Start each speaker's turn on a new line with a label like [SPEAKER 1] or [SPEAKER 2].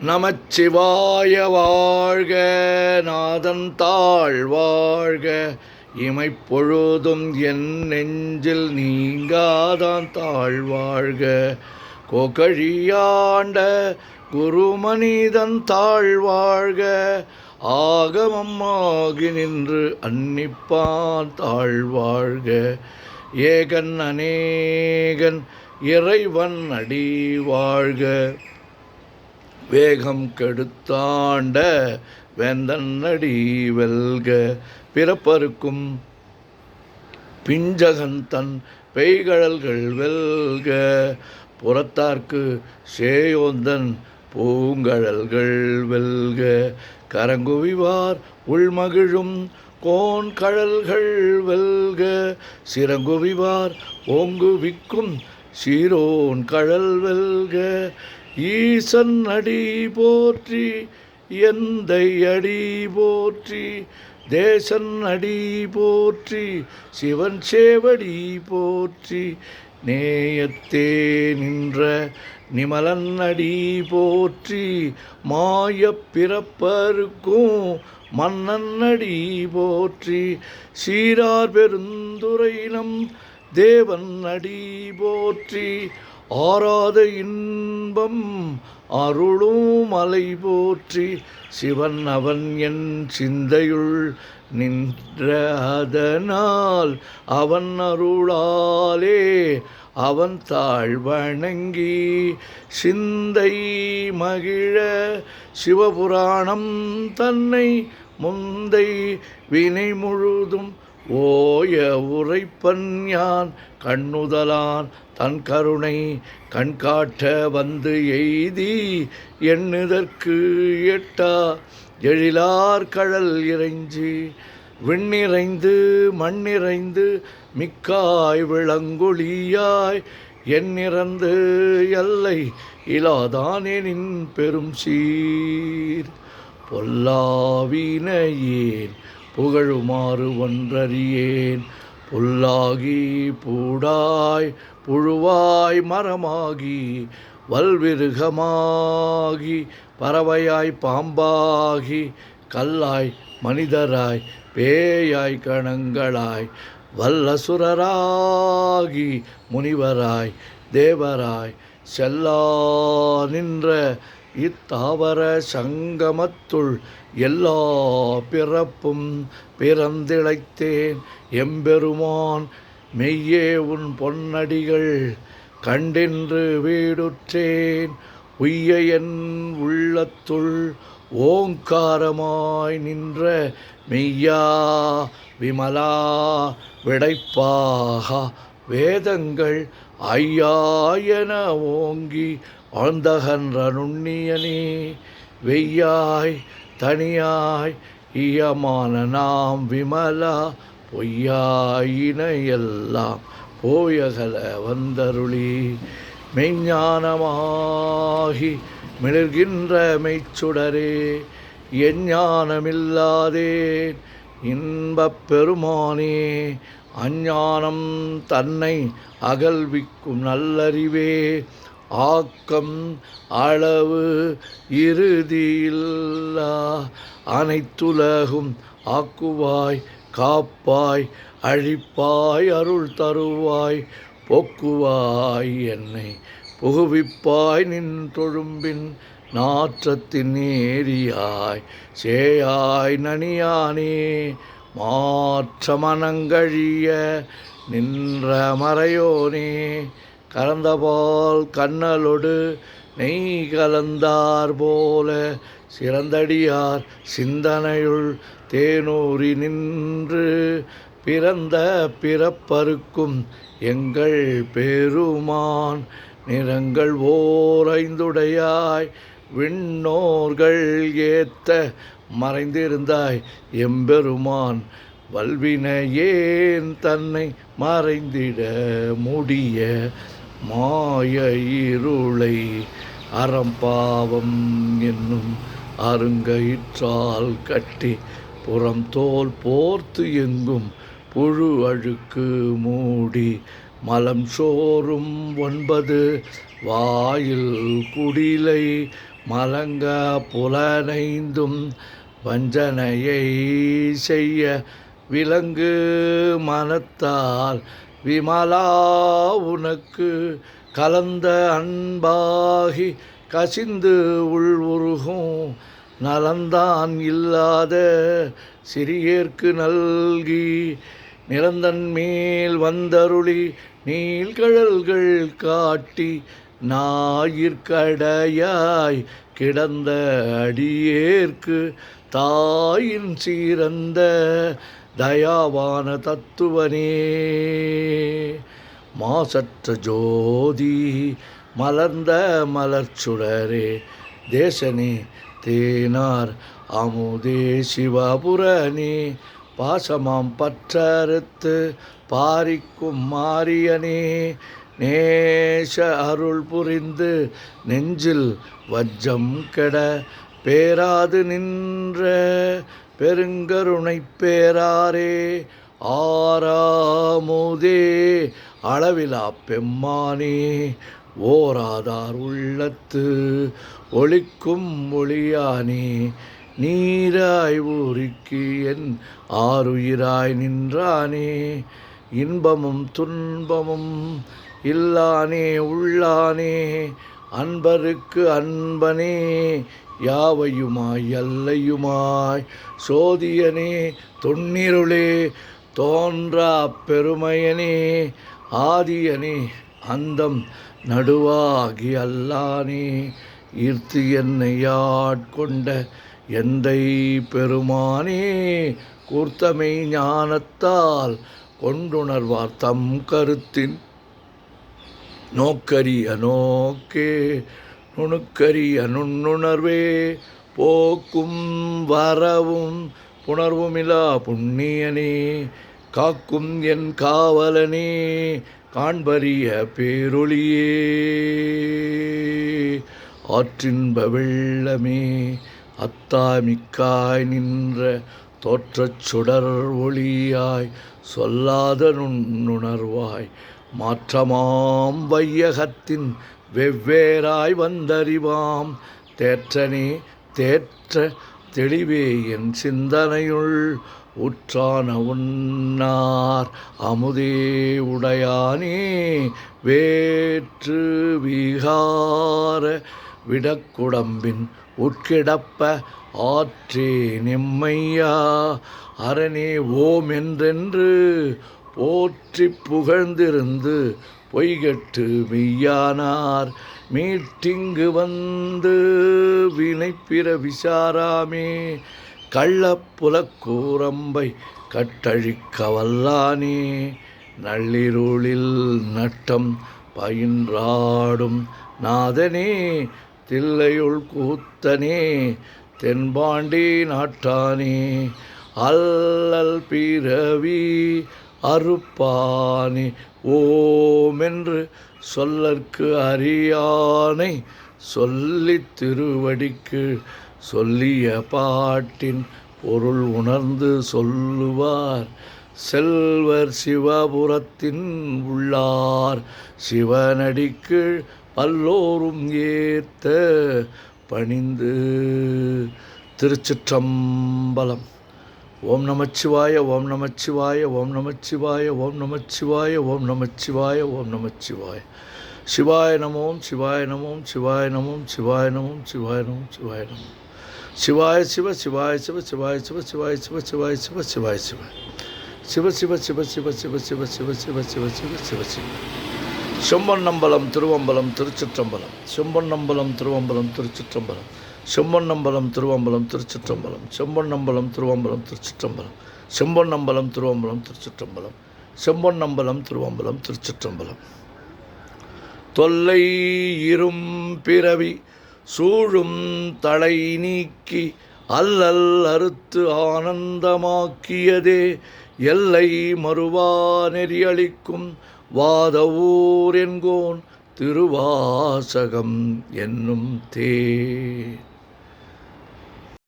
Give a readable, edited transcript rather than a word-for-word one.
[SPEAKER 1] நமச்சிவாய வாழ்க, நாதன் தாழ் வாழ்க, இமைப்பொழுதும் என் நெஞ்சில் நீங்காதான் தாழ்வாழ்க. கோகழியாண்ட குருமனிதன் தாழ்வாழ்க, ஆகமமாகி நின்று அன்னிப்பான் தாழ்வாழ்க. ஏகன் அநேகன் இறைவன் அடி வாழ்க, வேகம் கெடுத்தாண்ட வேந்தன் அடி வெல்க. பிறப்பருக்கும் பிஞ்சகன் தன் பெய்கழல்கள் வெல்க, புறத்தார்க்கு சேயோந்தன் பூங்கழல்கள் வெல்க. கரங்குவிவார் உள்மகிழும் கோன் கழல்கள் வெல்க, சிறங்குவிவார் ஓங்குவிக்கும் சீரோன் கழல் வெல்க. ஈசன் அடி போற்றி, எந்தை அடி போற்றி, தேசன் அடி போற்றி, சிவன் சேவடி போற்றி. நேயத்தே நின்ற நிமலன் அடி போற்றி, மாயப் பிறப்பருக்கும் மன்னன் அடி போற்றி. சீரார் பெருந்துரையினம் தேவன் அடி போற்றி, ஆராத இன்பம் அருளும் மலை போற்றி. சிவன் அவன் என் சிந்தையுள் நின்ற அதனால், அவன் அருளாலே அவன் தாழ் வணங்கி சிந்தை மகிழ. சிவபுராணம் தன்னை முந்தை வினை முழுதும் ஓய உரைப்பன் யான், கண்ணுதலான் தன் கருணை கண்காட்ட வந்து எய்தி எண்ணுதற்கு எட்டா எழிலார் கழல் இறைஞ்சி. விண்ணிறைந்து மண்ணிறைந்து மிக்காய் விளங்கொழியாய், எண்ணிறந்து எல்லை இலாதானேனின் பெரும் சீர். பொல்லாவினையேன் புகழுமாறு ஒன்றறியேன், புல்லாகி பூடாய் புழுவாய் மரமாகி வல்விருகமாகி பறவையாய் பாம்பாகி கல்லாய் மனிதராய் பேயாய் கணங்களாய் வல்லசுரராகி முனிவராய் தேவராய் செல்லா நின்ற இத்தாவர சங்கமத்துள் எல்லா பிறப்பும் பிறந்திழைத்தேன் எம்பெருமான். மெய்யே உன் பொன்னடிகள் கண்டென்று வீடுற்றேன், உய்ய என் உள்ளத்துள் ஓங்காரமாய் நின்ற மெய்யா விமலா விடைப்பாக. வேதங்கள் ஐயா என ஓங்கி ஆழ்ந்தகன்ற நுண்ணியனே, வெய்யாய் தனியாய் ஈயமான நாம் விமலா, பொய்யாயினையெல்லாம் போயகல வந்தருளி. மெய்ஞானமாகி மிளர்கின்ற மெய்ச்சுடரே, எஞ்ஞானமில்லாதேன் இன்பப் பெருமானே. அஞ்ஞானம் தன்னை அகல்விக்கும் நல்லறிவே, ஆக்கம் அளவு இறுதியில்லா அனைத்துலகும் ஆக்குவாய் காப்பாய் அழிப்பாய் அருள் தருவாய் போக்குவாய் என்னை புகுவிப்பாய். நின் தொழும்பின் நாற்றத்தின் ஏரியாய் சேயாய் நனியானே, மாற்ற மனங்கழிய நின்ற மறையோனே. கறந்தபால் கண்ணலொடு நெய் கலந்தார் போல, சிறந்தடியார் சிந்தனையுள் தேனூறி நின்று பிறந்த பிறப்பருக்கும் எங்கள் பெருமான். நிறங்கள் ஓர் ஐந்துடையாய் விண்ணோர்கள் ஏத்த மறைந்திருந்தாய் எம்பெருமான். வல்வினையேன் தன்னை மறைந்திட முடிய மாய இருளை அறம்பாவம் என்னும் அருங்கயிற்றால் கட்டி புறம் தோல் போர்த்து எங்கும் புழு அழுக்கு மூடி மலம் சோறும் 9 வாயில் குடிலை மலங்க புலனைந்தும் வஞ்சனையை செய்ய விலங்கு மனத்தால் விமலா உனக்கு கலந்த அன்பாகி கசிந்து உள்வுருகும் நலந்தான் இல்லாத சிறியேற்கு நல்கி நிறந்தன் மேல் வந்தருளி நீள்கழல்கள் காட்டி ஞாயிற்கடையாய் கிடந்த அடியேற்கு தாயின் சீரந்த தயாவான தத்துவனே. மாசற்ற ஜோதி மலர்ந்த மலர்ச்சுடரே தேசனே தேனார் அமுதே சிவபுரனே பாசமாம் பற்றறுத்து பாரிக்கும் மாரியனே நேச அருள் புரிந்து நெஞ்சில் வஜ்ஜம் கெட பேராது நின்ற பெருங்கருணை பேராரே ஆறாமுதே அளவிலா பெம்மானே ஓராதார் உள்ளத்து ஒளிக்கும் ஒளியானே நீராய் ஊருக்கு என் ஆருயிராய் நின்றானே இன்பமும் துன்பமும் இல்லானே உள்ளானே அன்பருக்கு அன்பனே யாவையுமாய் எல்லையுமாய் சோதியனே தொன்னிருளே தோன்றா பெருமையனே ஆதியனே அந்தம் நடுவாகி அல்லானே ஈர்த்து என்னை ஆட்கொண்ட எந்தை பெருமானே கூர்த்தமை ஞானத்தால் கொண்டுணர்வார் தம் கருத்தின் நோக்கரிய நோக்கே நுணுக்கரிய நுண்ணுணர்வே போக்கும் வரவும் புணர்வுமிலா புண்ணியனே காக்கும் என் காவலனே காண்பரிய பேரொளியே ஆற்றின்ப வெள்ளமே அத்தாமிக்காய் நின்ற தோற்றச் சுடர் ஒளியாய் சொல்லாத நுண்ணுணர்வாய் மாற்றமாம் வையகத்தின் வெவ்வேறாய் வந்தறிவாம் தேற்றனே தேற்ற தெளிவே என் சிந்தனையுள் உற்றான உன்னார் அமுதே உடையானே வேற்று விகார விடக்குடம்பின் உட்கிடப்ப ஆற்றே நிம்மையா அரணே ஓம் என்றென்று போற்றி புகழ்ந்திருந்து பொய்கட்டு மெய்யானார் மீட்டிங்கு வந்து வினைப்பிற விசாராமே கள்ளப்புலக்கூரம்பை கட்டழிக்க வல்லானே நள்ளிருளில் நட்டம் பயின்றாடும் நாதனே தில்லையுள் கூத்தனே தென்பாண்டி நாட்டானே அல்லல் பிறவி அறுப்பானே ஓமென்று சொல்லற்கு அறியானை சொல்லித் திருவடிக்கு சொல்லிய பாட்டின் பொருள் உணர்ந்து சொல்லுவார் செல்வர் சிவபுரத்தின் உள்ளார் சிவனடிக்கு பல்லோரும் ஏத்த பணிந்து. திருச்சிற்றம்பலம். ஓம் நமச்சிவாய ஓம் நமச்சிவாய ஓம் நமச்சிவாய ஓம் நமச்சிவாய ஓம் நமச்சிவாய ஓம் நமச்சிவாய சிவாய நமோம் சிவாய நமோம் சிவாய நமோம் சிவாய நமோம் சிவாய நமோம் சிவாய நமோம் சிவாய சிவ சிவாய சிவ சிவாய சிவ சிவாய சிவ சிவாய சிவ சிவாய சிவ சிவ சிவ சிவ சிவ சிவ சிவ சிவ சிவ சிவ சிவ சிவ சிவ செம்பொன்னம்பலம் திருவம்பலம் திருச்சிற்றம்பலம் செம்பொன்னம்பலம் திருவம்பலம் திருச்சிற்றம்பலம் செம்பொன்னம்பலம் திருவம்பலம் திருச்சிற்றம்பலம் செம்பொன்னம்பலம் திருவம்பலம் திருச்சிற்றம்பலம் செம்பொன்னம்பலம் திருவம்பலம் திருச்சிற்றம்பலம் செம்பொன்னம்பலம் திருவம்பலம் திருச்சிற்றம்பலம். தொல்லை இரும் பிறவி சூழும் தலை நீக்கி அல்லல் அறுத்து ஆனந்தமாக்கியதே எல்லை மறுவா நெறியளிக்கும் வாதவூர் என்கோன் திருவாசகம் என்னும் தே